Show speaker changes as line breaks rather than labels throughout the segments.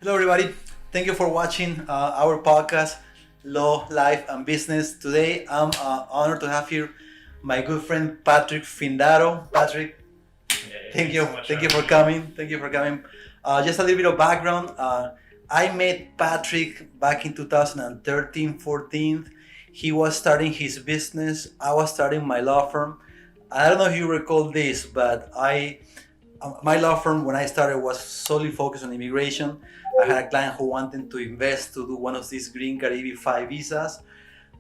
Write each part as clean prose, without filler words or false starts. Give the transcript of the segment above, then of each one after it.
Hello, everybody. Thank you for watching our podcast, Law, Life, and Business. Today, I'm honored to have here my good friend Patrick Findaro. Patrick, thank you, thank you for coming. Thank you for coming. Just a little bit of background. I met Patrick back in 2013-14. He was starting his business. I was starting my law firm. I don't know if you recall this, but my law firm when I started was solely focused on immigration. I had a client who wanted to invest to do one of these green card EB-5 visas,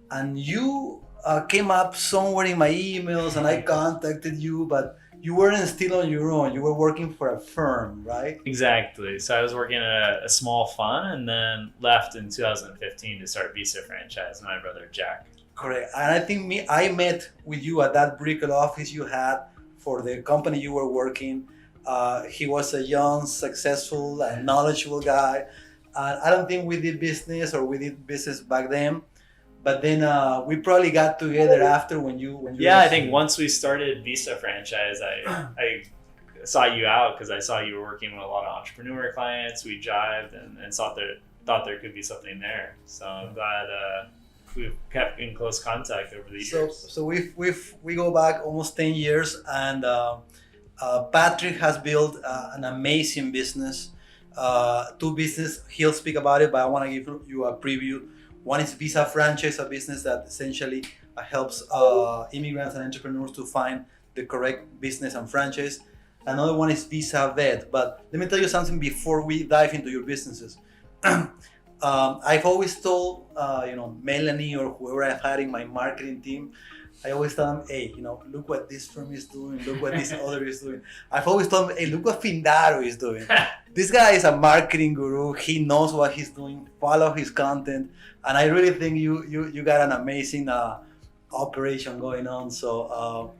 and you came up somewhere in my emails, and I contacted you, but you weren't still on your own. You were working for a firm, right?
Exactly. So I was working at a small fund and then left in 2015 to start Visa Franchise with my brother Jack.
Correct. And I think I met with you at that brickle office you had for the company you were working. He was a young, successful, and knowledgeable guy. I don't think we did business back then, but then we probably got together after when you.
Yeah, I think once we started Visa Franchise, I sought you out because I saw you were working with a lot of entrepreneur clients. We jived and thought there could be something there. So I'm glad we've kept in close contact over the years.
So we go back almost 10 years, and Patrick has built an amazing business. Two business, he'll speak about it, but I want to give you a preview. One is Visa Franchise, a business that essentially helps immigrants and entrepreneurs to find the correct business and franchise. Another one is Visa Vet. But let me tell you something before we dive into your businesses. I've always told Melanie or whoever I've had in my marketing team, I always tell them, hey, look what this firm is doing, look what this other is doing. I've always told them, hey, look what Findaro is doing. This guy is a marketing guru. He knows what he's doing. Follow his content. And I really think you got an amazing operation going on. So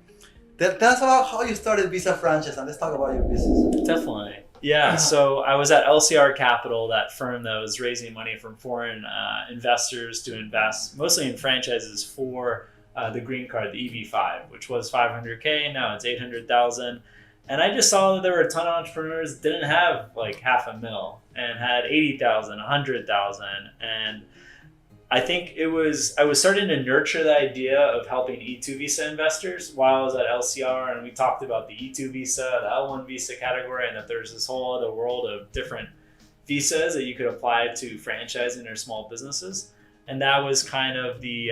tell us about how you started Visa Franchise, and let's talk about your business.
Definitely. Yeah, so I was at LCR Capital, that firm that was raising money from foreign investors to invest mostly in franchises for the green card, the EB-5, which was $500K. Now it's $800,000. And I just saw that there were a ton of entrepreneurs that didn't have like $500,000 and had $80,000, $100,000. And I think I was starting to nurture the idea of helping E2 visa investors while I was at LCR, and we talked about the E2 visa, the L1 visa category, and that there's this whole other world of different visas that you could apply to franchising or small businesses. And that was kind of the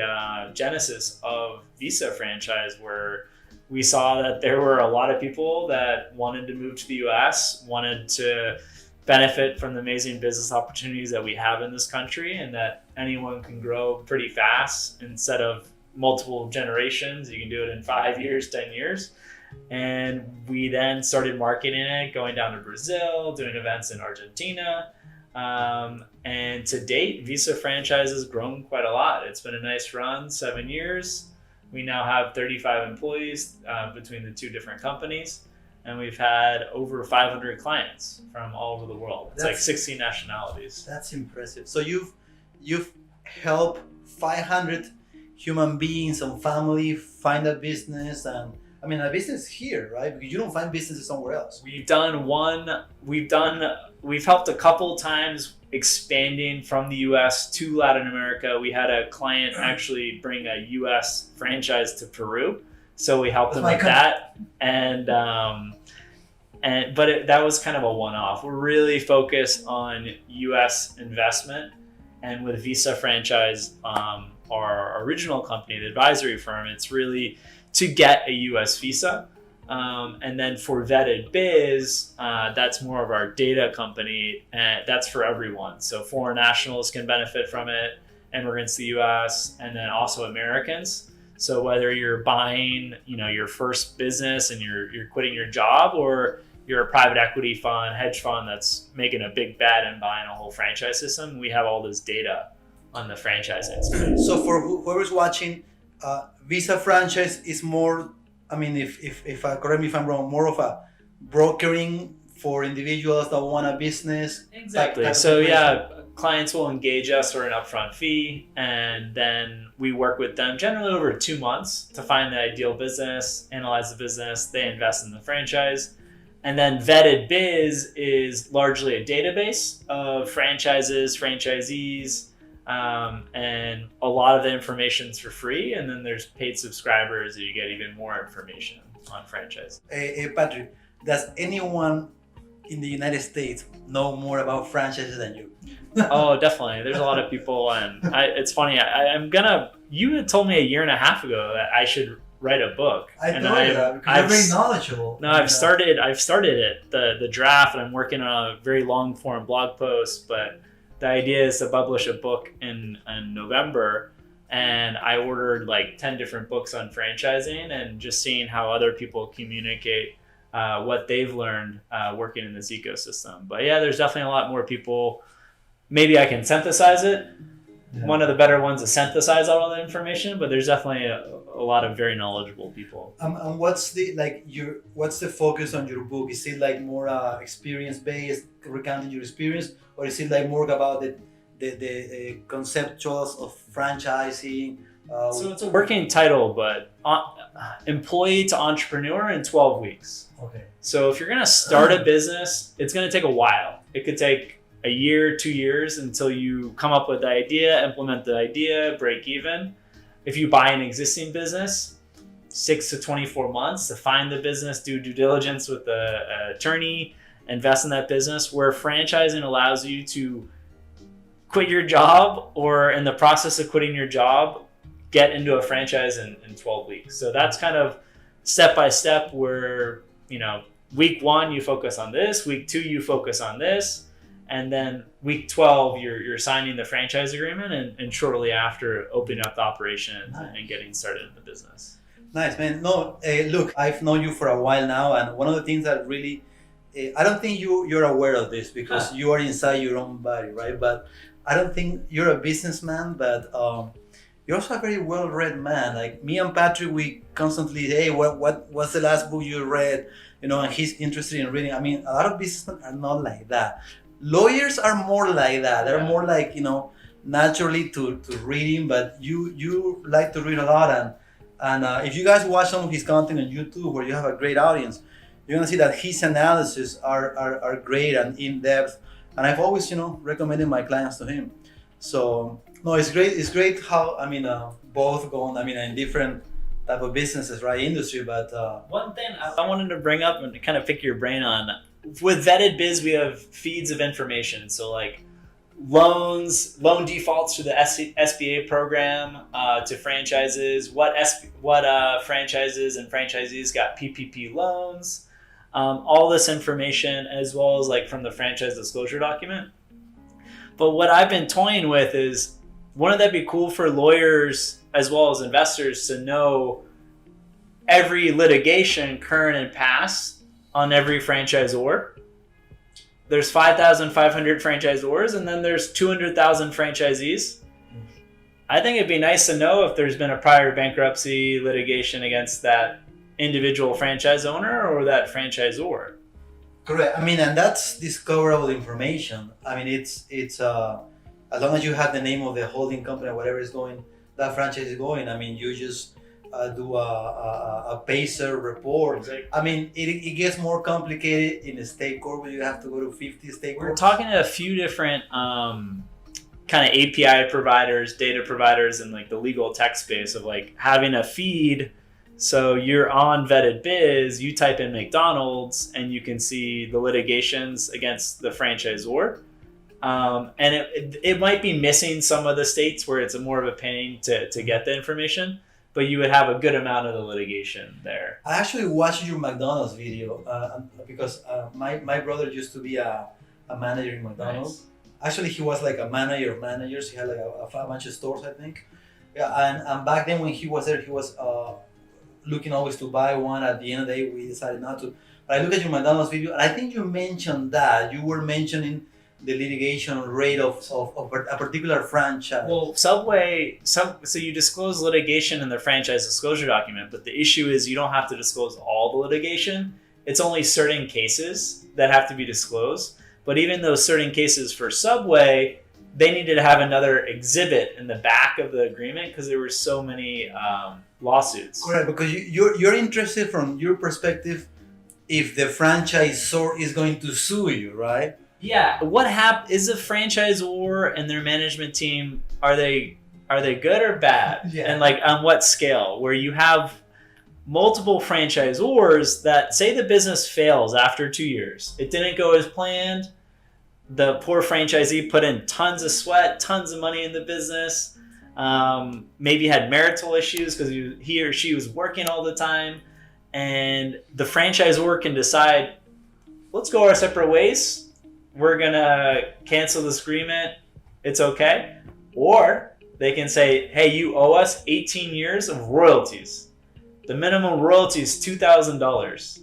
genesis of Visa Franchise, where we saw that there were a lot of people that wanted to move to the US, wanted to benefit from the amazing business opportunities that we have in this country, and that anyone can grow pretty fast. Instead of multiple generations, you can do it in 5 years, 10 years. And we then started marketing it, going down to Brazil, doing events in Argentina. And to date, Visa Franchise has grown quite a lot. It's been a nice run, 7 years. We now have 35 employees between the two different companies. And we've had over 500 clients from all over the world. It's like 16 nationalities.
That's impressive. So you've helped 500 human beings and family find a business, and I mean a business here, right? Because you don't find businesses somewhere else.
We've helped a couple times expanding from the US to Latin America. We had a client actually bring a US franchise to Peru. So we helped them with that, that was kind of a one-off. We're really focused on U.S. investment, and with Visa Franchise, our original company, the advisory firm, it's really to get a U.S. visa. And then for Vetted Biz, that's more of our data company, and that's for everyone. So foreign nationals can benefit from it, immigrants to the U.S., and then also Americans. So whether you're buying, your first business and you're quitting your job, or you're a private equity fund, hedge fund that's making a big bet and buying a whole franchise system, we have all this data on the franchising space.
So for whoever's watching, Visa Franchise is more, I mean, if correct me if I'm wrong, more of a brokering for individuals that want a business.
Exactly. So yeah, clients will engage us for an upfront fee, and then we work with them generally over 2 months to find the ideal business, analyze the business, they invest in the franchise, And then Vetted Biz is largely a database of franchises, franchisees, and a lot of the information's for free. And then there's paid subscribers, and you get even more information on franchise.
Hey, Patrick, does anyone in the United States know more about franchises than you?
Oh, definitely. There's a lot of people, and it's funny. You had told me a year and a half ago that I should write a book.
I told you that because you're very knowledgeable.
No, I've started it, the draft, and I'm working on a very long form blog post. But the idea is to publish a book in November, and I ordered like 10 different books on franchising and just seeing how other people communicate what they've learned working in this ecosystem. But yeah, there's definitely a lot more people. Maybe I can synthesize it. Yeah. One of the better ones to synthesize all of the information, but there's definitely a lot of very knowledgeable people.
And what's the focus on your book? Is it like more experience based, recounting your experience, or is it like more about the conceptuals of franchising?
So it's a working title, but employee to entrepreneur in 12 weeks.
Okay.
So if you're gonna start a business, it's gonna take a while. It could take a year, 2 years until you come up with the idea, implement the idea, break even. If you buy an existing business, 6 to 24 months to find the business, do due diligence with the attorney, invest in that business, where franchising allows you to quit your job or in the process of quitting your job, get into a franchise in 12 weeks. So that's kind of step by step where, week 1, you focus on this, week 2, you focus on this. And then week 12, you're signing the franchise agreement and shortly after opening up the operation and getting started in the business.
Nice, man. No, look, I've known you for a while now. And one of the things that really, I don't think you're aware of this because you are inside your own body, right? But I don't think you're a businessman, but you're also a very well-read man. Like me and Patrick, we constantly, hey, what's the last book you read? And he's interested in reading. I mean, a lot of businessmen are not like that. Lawyers are more like that. They're more like, naturally to reading, but you like to read a lot. And if you guys watch some of his content on YouTube where you have a great audience, you're gonna see that his analysis are great and in-depth. And I've always, recommended my clients to him. So no, it's great. It's great how, both go on, in different type of businesses, right? Industry, but
one thing I wanted to bring up and kind of pick your brain on. With Vetted Biz, we have feeds of information. So like loan defaults through the SBA program to franchises, what franchises and franchisees got PPP loans, all this information, as well as like from the franchise disclosure document. But what I've been toying with is, wouldn't that be cool for lawyers as well as investors to know every litigation, current and past, on every franchisor? There's 5,500 franchisors, and then there's 200,000 franchisees. I think it'd be nice to know if there's been a prior bankruptcy litigation against that individual franchise owner or that franchisor.
Correct. And that's discoverable information. It's as long as you have the name of the holding company or whatever is going, that franchise is going. You just do a PACER report.
Exactly.
It gets more complicated in a state court where you have to go to 50 state courts.
We're talking to a few different kind of API providers, data providers, in like the legal tech space of like having a feed. So you're on Vetted Biz, you type in McDonald's, and you can see the litigations against the franchisor. And it might be missing some of the states where it's more of a pain to get the information, but you would have a good amount of the litigation there.
I actually watched your McDonald's video because my brother used to be a manager in McDonald's. Nice. Actually, he was like a manager of managers. He had like a bunch of stores, I think. Yeah, and back then when he was there, he was looking always to buy one. At the end of the day, we decided not to. But I look at your McDonald's video, and I think you mentioned that. You were mentioning the litigation rate of a particular franchise.
Well, Subway, so you disclose litigation in the franchise disclosure document, but the issue is you don't have to disclose all the litigation. It's only certain cases that have to be disclosed. But even those certain cases for Subway, they needed to have another exhibit in the back of the agreement because there were so many lawsuits.
Correct, because you're interested from your perspective if the franchisor is going to sue you, right?
Yeah. What is a franchisor and their management team? Are they good or bad?
Yeah.
And like on what scale? Where you have multiple franchisors that say the business fails after 2 years. It didn't go as planned. The poor franchisee put in tons of sweat, tons of money in the business. Maybe had marital issues because he or she was working all the time. And the franchisor can decide, let's go our separate ways. We're going to cancel this agreement. It's okay. Or they can say, hey, you owe us 18 years of royalties. The minimum royalty is $2,000.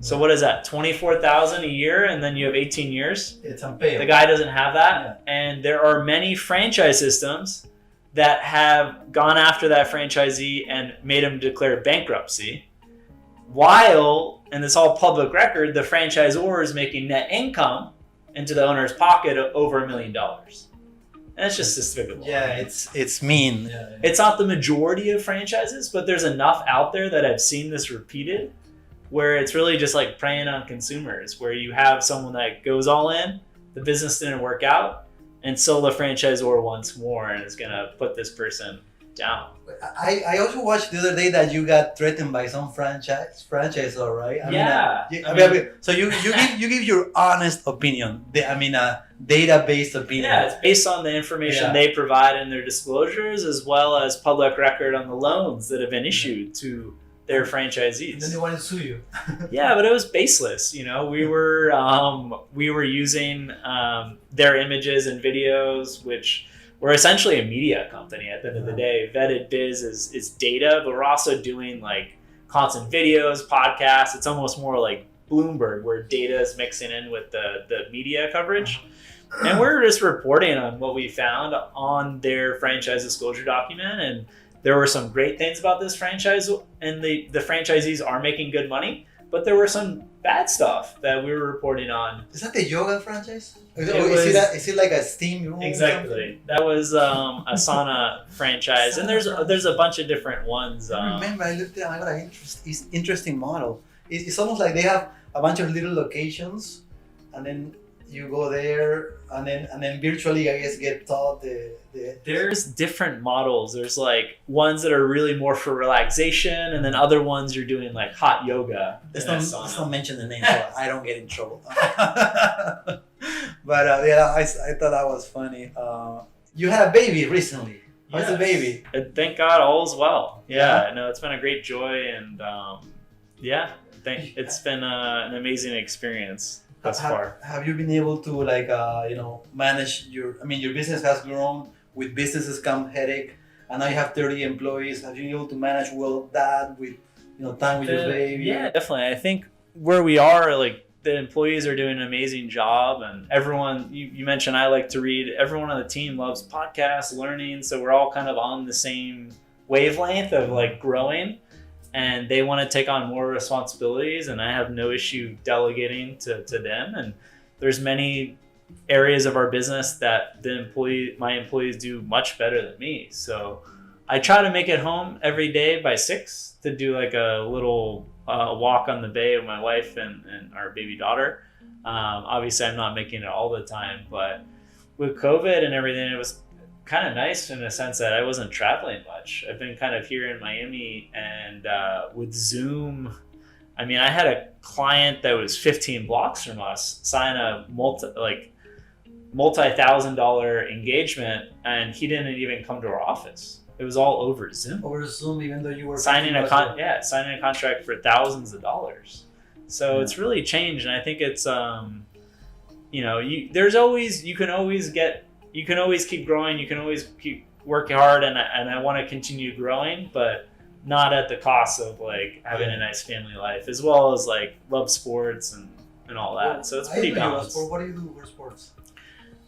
So what is that? $24,000 a year, and then you have 18 years.
It's unpayable.
The guy doesn't have that,
Yeah.
and there are many franchise systems that have gone after that franchisee and made him declare bankruptcy. While, and it's all public record, the franchisor is making net income into the owner's pocket of over $1 million. And it's just despicable.
Yeah, it's mean. Yeah.
It's not the majority of franchises, but there's enough out there that I've seen this repeated where it's really just like preying on consumers, where you have someone that goes all in, the business didn't work out, and so the franchisor wants more and is going to put this person down.
I also watched the other day that you got threatened by some franchisor, right? So you give your honest opinion. Data-based opinion.
Yeah, it's based on the information they provide in their disclosures, as well as public record on the loans that have been issued to their franchisees.
And then they want to sue you.
Yeah, but it was baseless. You know, we were using their images and videos, which we're essentially a media company at the end of the day. Vetted Biz is data, but we're also doing like content videos, podcasts. It's almost more like Bloomberg, where data is mixing in with the media coverage. And we're just reporting on what we found on their franchise disclosure document. And there were some great things about this franchise, and the franchisees are making good money. But there were some bad stuff that we were reporting on.
Is that the yoga franchise? Is it like a steam room?
Exactly. That was a sauna franchise, and there's a bunch of different ones.
I remember I looked at it. I got an interesting model. It's almost like they have a bunch of little locations, and then you go there, and then virtually, I guess, get taught the.
There's different models. There's like ones that are really more for relaxation, and then other ones you're doing like hot yoga.
Let's not mention the name so I don't get in trouble. But I thought that was funny. You had a baby recently. How's the baby?
Thank God, all is well. Yeah, no, it's been a great joy, and it's been an amazing experience thus far.
Have you been able to manage your business has grown, with businesses come headache, and now you have 30 employees. Have you been able to manage well that with time with your baby?
Yeah, definitely. I think where we are, like, the employees are doing an amazing job, and everyone, you mentioned I like to read, everyone on the team loves podcasts, learning, so we're all kind of on the same wavelength of like growing, and they want to take on more responsibilities, and I have no issue delegating to them. And there's many areas of our business that my employees do much better than me. So I try to make it home every day by 6 to do like a little walk on the bay with my wife and our baby daughter. Obviously I'm not making it all the time, but with COVID and everything, it was kind of nice in a sense that I wasn't traveling much. I've been kind of here in Miami, and with Zoom, I mean, I had a client that was 15 blocks from us sign a multi-$1,000 engagement, and he didn't even come to our office. It was all over Zoom.
Over Zoom, even though you were
signing a contract for thousands of dollars. So it's really changed, and I think it's you can always keep growing, you can always keep working hard, and I want to continue growing, but not at the cost of like having a nice family life, as well as like love sports and all that. So it's pretty balanced.
What do you do for sports?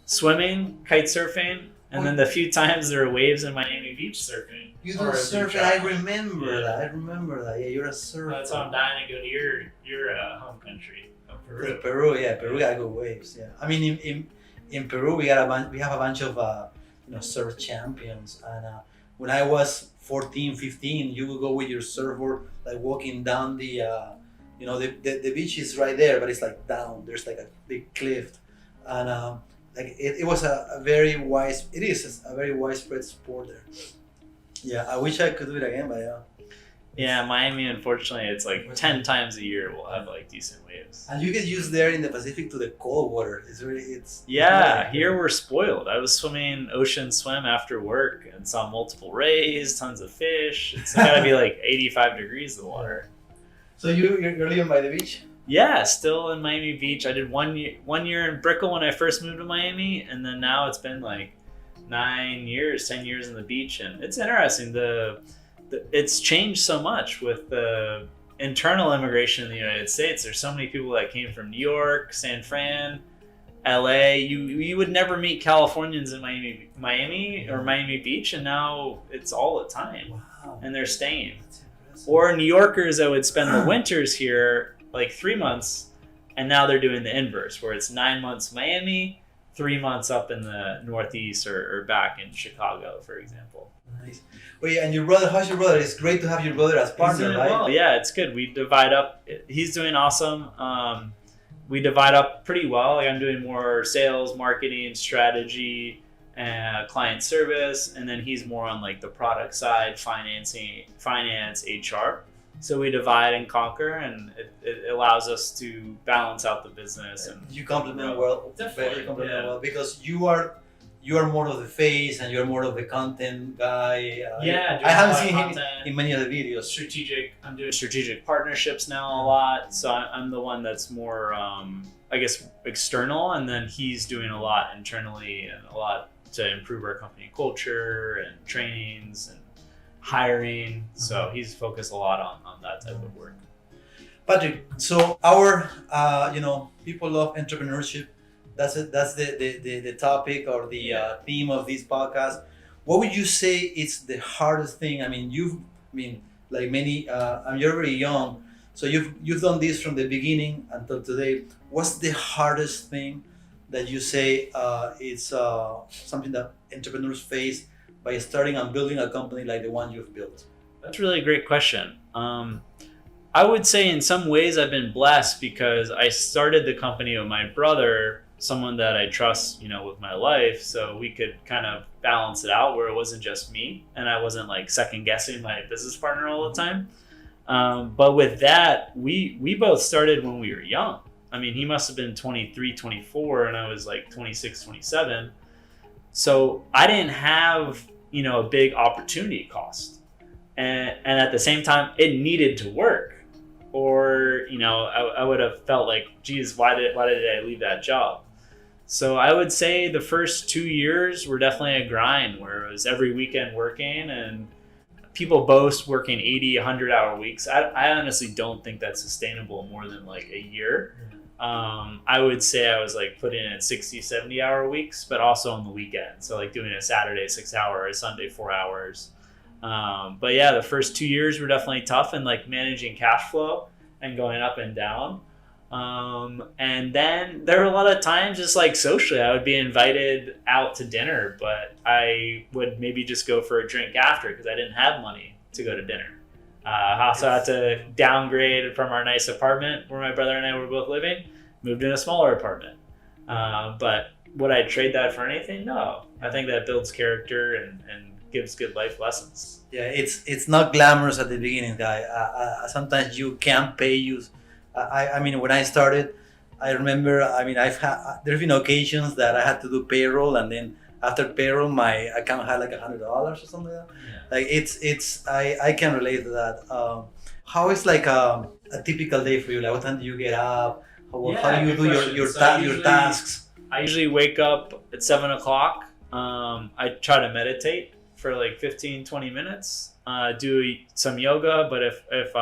Swimming, kite surfing, and then the few times there are waves in Miami Beach, surfing.
You do surfing? I remember that. Yeah, you're a surfer.
That's why I'm dying to go to your home country, Peru.
Peru got good waves. Yeah, I mean in Peru we have a bunch of surf champions, and when I was 14, 15, you would go with your surfboard like walking down the the beach is right there, but it's like down. There's like a big cliff, and like it was a very wise. It is a very widespread sport there. Yeah, I wish I could do it again, but yeah.
Yeah, Miami, unfortunately, it's like 10 times a year we'll have like decent waves.
And you get used there in the Pacific to the cold water.
Yeah, here we're spoiled. I was swimming ocean swim after work and saw multiple rays, tons of fish. It's gotta be like 85 degrees the water.
So you're living by the beach?
Yeah, still in Miami Beach. I did one year in Brickell when I first moved to Miami, and then now it's been like 10 years in the beach, and it's interesting. It's changed so much with the internal immigration in the United States. There's so many people that came from New York, San Fran, LA. You would never meet Californians in Miami or Miami Beach, and now it's all the time.
Wow.
And they're staying. Or New Yorkers that would spend the winters here like 3 months, and now they're doing the inverse, where it's 9 months Miami, 3 months up in the Northeast or back in Chicago, for example.
Nice. Well, yeah, and your brother, how's your brother? It's great to have your brother as partner, right?
Well. Yeah, it's good. We divide up. He's doing awesome. We divide up pretty well. Like I'm doing more sales, marketing, strategy, client service, and then he's more on like the product side, finance, HR. So we divide and conquer, and it allows us to balance out the business. And
you complement well,
definitely,
very complement well, because you are more of the face and you're more of the content guy. I haven't seen him in many of the videos.
I'm doing strategic partnerships now a lot, so I'm the one that's more, I guess, external, and then he's doing a lot internally and a lot to improve our company culture and trainings and hiring. So he's focused a lot on that type of work.
Patrick, so our people love entrepreneurship. That's it. That's the topic or the theme of this podcast. What would you say is the hardest thing? I mean, like many. You're very young, so you've done this from the beginning until today. What's the hardest thing that you say it's something that entrepreneurs face by starting and building a company like the one you've built?
That's really a great question. I would say in some ways I've been blessed because I started the company with my brother, someone that I trust, with my life. So we could kind of balance it out where it wasn't just me and I wasn't like second guessing my business partner all the time. But with that, we both started when we were young. I mean, he must have been 23, 24, and I was like 26, 27. So I didn't have, a big opportunity cost. And at the same time, it needed to work. Or, I would have felt like, geez, why did I leave that job? So I would say the first 2 years were definitely a grind where it was every weekend working, and people boast working 80, 100-hour weeks. I honestly don't think that's sustainable more than like a year. I would say I was like putting in 60, 70-hour weeks, but also on the weekend. So like doing a Saturday 6 hour, a Sunday 4 hours. But yeah, the first 2 years were definitely tough, and like managing cash flow and going up and down. And then there were a lot of times just like socially, I would be invited out to dinner, but I would maybe just go for a drink after because I didn't have money to go to dinner. I also had to downgrade from our nice apartment where my brother and I were both living, moved in a smaller apartment. But would I trade that for anything? No. I think that builds character and gives good life lessons.
Yeah, it's not glamorous at the beginning, guy. Sometimes you can't pay you. I mean, when I started, I remember. I mean, there's been occasions that I had to do payroll, and then after payroll, my account had like $100 or something like that. Yeah. Like I can relate to that. How is like a typical day for you? Like, what time do you get up? How do you do your tasks?
I usually wake up at 7 o'clock. I try to meditate for like 15-20 minutes, do some yoga, but if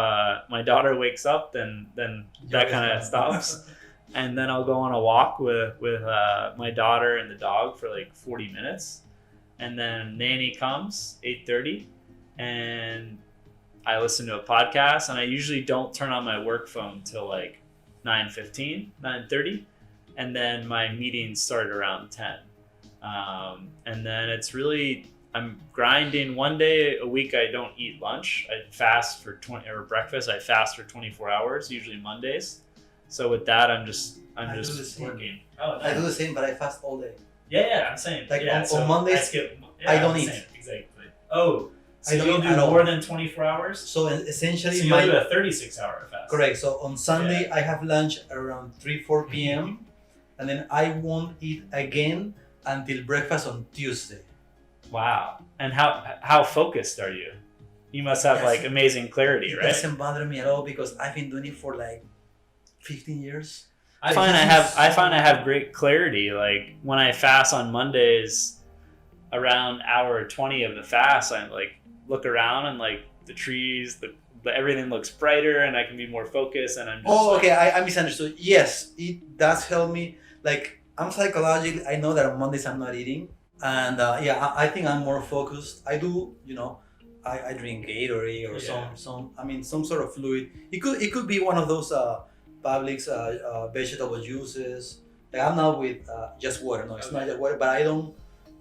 my daughter wakes up, then that kind of stops. And then I'll go on a walk with my daughter and the dog for like 40 minutes, and then nanny comes 8:30, and I listen to a podcast, and I usually don't turn on my work phone till like 9:15, 9:30, and then my meetings start around 10. And then it's really I'm grinding. One day a week I don't eat lunch. I fast for 20 or breakfast. I fast for 24 hours, usually Mondays. So with that, I'm just working. Oh, nice.
I do the same, but I fast all day.
Yeah, I'm saying.
Like
yeah,
on Mondays, I don't eat.
Exactly. Oh, so
I don't
you'll
eat
do
at all.
more than 24 hours?
So essentially,
So you'll do a 36-hour fast.
Correct. So on Sunday, I have lunch around 3-4 p.m. and then I won't eat again until breakfast on Tuesday.
Wow. And how focused are you? You must have like amazing clarity, right?
It doesn't bother me at all because I've been doing it for like 15 years.
I find I have great clarity. Like when I fast on Mondays, around hour 20 of the fast, I like look around and like the trees, the everything looks brighter, and I can be more focused. And I'm just
okay. I misunderstood. Yes, it does help me. Like I'm psychologically, I know that on Mondays I'm not eating, and I think I'm more focused. I do, I drink Gatorade or some sort of fluid. It could be one of those Publix vegetable juices. Like I'm not with just water. No, it's not just water, but I don't.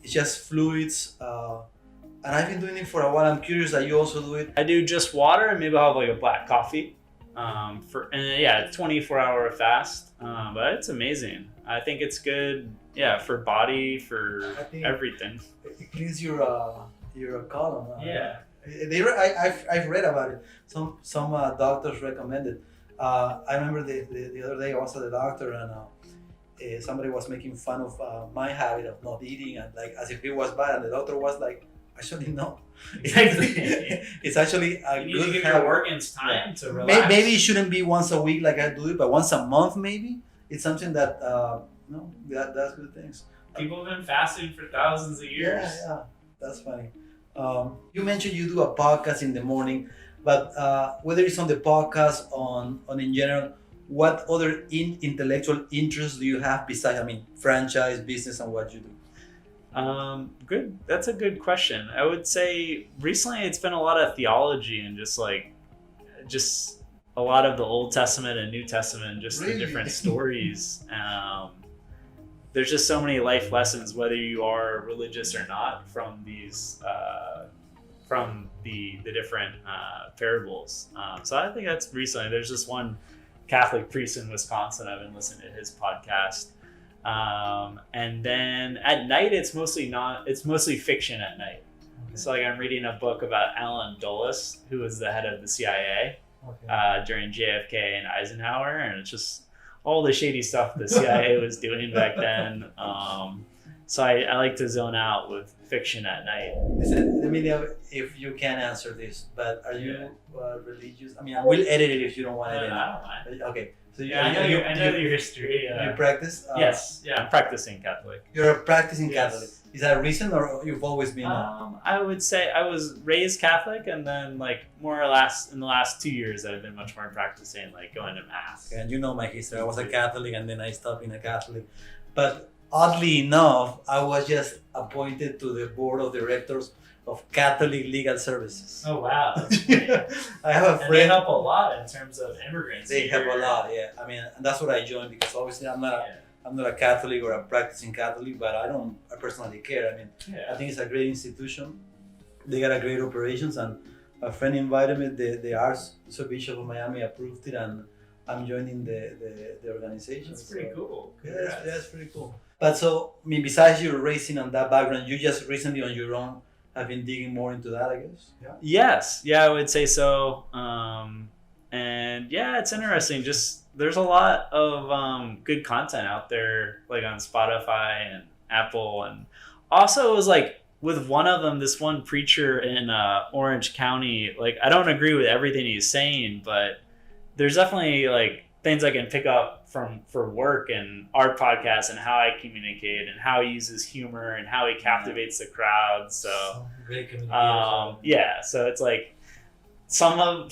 It's just fluids. And I've been doing it for a while. I'm curious that you also do it.
I do just water, and maybe I'll have like a black coffee. 24-hour fast. But it's amazing. I think it's good. Yeah, for body, for everything.
It cleans your colon.
Yeah.
I've read about it. Some doctors recommend it. I remember the other day I was at the doctor and somebody was making fun of my habit of not eating and like as if it was bad, and the doctor was like, actually no.
Exactly.
It's actually a
you
good
need to give
habit.
your organs time to relax.
Maybe it shouldn't be once a week like I do it, but once a month maybe. It's something that that's good things.
People have been fasting for thousands of years.
Yeah, that's funny. You mentioned you do a podcast in the morning, but whether it's on the podcast on in general, what other intellectual interests do you have besides, franchise, business, and what you do?
Good. That's a good question. I would say recently it's been a lot of theology and just a lot of the Old Testament and New Testament, just the different stories. There's just so many life lessons, whether you are religious or not, from these from the different parables. So I think that's recently. There's this one Catholic priest in Wisconsin. I've been listening to his podcast. And then at night, it's mostly fiction at night. Okay. So like I'm reading a book about Alan Dulles, who was the head of the CIA during JFK and Eisenhower, and it's just all the shady stuff the CIA was doing back then. So I like to zone out with fiction at night.
Listen, let me know if you can answer this, but are you religious? I will edit it if you don't want to edit it.
I don't mind.
Okay. So
I know your history.
You practice?
Yes. Yeah, I'm practicing Catholic.
You're a practicing Catholic. Is that recent or you've always been?
I would say I was raised Catholic, and then like more or less in the last 2 years I've been much more practicing, like going to mass.
And you know my history. I was a Catholic and then I stopped being a Catholic. But oddly enough, I was just appointed to the board of directors of Catholic Legal Services.
Oh wow! That's funny.
I have a friend.
And they help a lot in terms of immigrants.
They help a lot, yeah. And that's what I joined because obviously I'm not a Catholic or a practicing Catholic, but I personally care. I think it's a great institution. They got a great operations, and a friend invited me. The Archbishop of Miami approved it, and I'm joining the organization.
That's pretty cool.
Yeah, it's pretty cool. But so, besides you raising on that background, you just recently on your own have been digging more into that, I guess. Yeah.
Yes. Yeah, I would say so. And yeah, it's interesting. Just there's a lot of good content out there, like on Spotify and Apple, and also it was like with one of them, this one preacher in Orange County. Like I don't agree with everything he's saying, but there's definitely like things I can pick up for work and our podcast and how I communicate and how he uses humor and how he captivates the crowd. So
great communication.
So it's like some of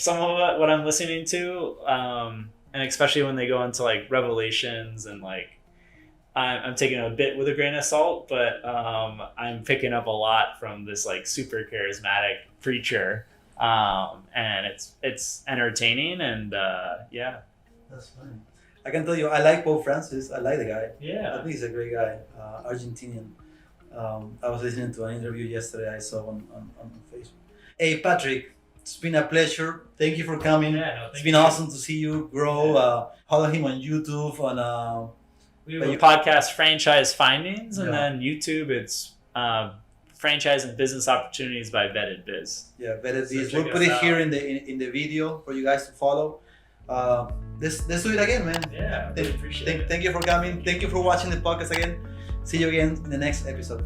what I'm listening to, and especially when they go into like revelations and like I'm taking it a bit with a grain of salt, but I'm picking up a lot from this like super charismatic preacher, and it's entertaining and
That's funny. I can tell you, I like Pope Francis. I like the guy.
Yeah.
I think he's a great guy, Argentinian. I was listening to an interview yesterday I saw on Facebook. Hey, Patrick, it's been a pleasure. Thank you for coming. It's been awesome to see you grow. Follow him on YouTube.
We have a podcast, Franchise Findings, and
Yeah.
then YouTube, it's Franchise and Business Opportunities by Vetted Biz.
Yeah, Vetted
So
Biz.
check
We'll put
us
it here
out.
in the video for you guys to follow. Let's do it again, man.
Yeah, really appreciate it.
Thank you for coming. Thank you for watching the podcast again. See you again in the next episode.